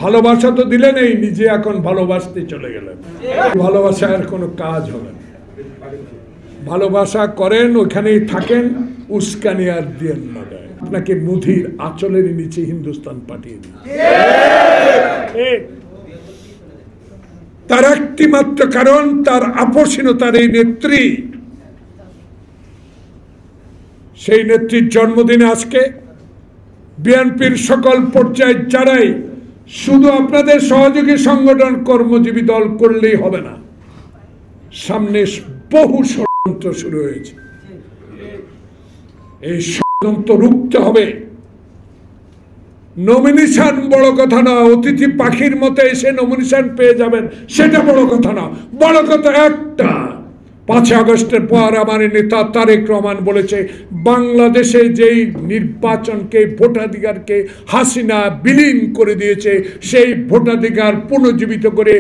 ভালোবাসা তো দিলেন, এই নিজে এখন ভালোবাসতে চলে গেলেন। ভালোবাসার কোনো কাজ হবে না। ভালোবাসা করেন, ওখানেই থাকেন, উস্কানি আর দিয়েন না। আপনাকে মুধির আঁচলের নিচে হিন্দুস্তান পাঠিয়ে দিন। তার একটি মাত্র কারণ, তার আপসীনতার এই নেত্রী। সেই নেত্রীর জন্মদিনে আজকে বিএনপির সকল পর্যায়ে যারাই, শুধু আপনাদের সহযোগী সংগঠন কর্মজীবী দল করলেই হবে না, সামনে বহু ষড়যন্ত্র শুরু হয়েছে। এই ষড়যন্ত্র রুখতে হবে। নমিনেশন বড় কথা না, অতিথি পাখির মতো এসে নমিনেশন পেয়ে যাবেন সেটা বড় কথা না। বড় কথা একটা, 5 আগস্টের পর আমার নেতা তারেক রহমান বলেছে, বাংলাদেশে যেই নির্বাচনকে, ভোটাধিকারকে হাসিনা বিলীন করে দিয়েছে, সেই ভোটাধিকার পুনর্জীবিত করে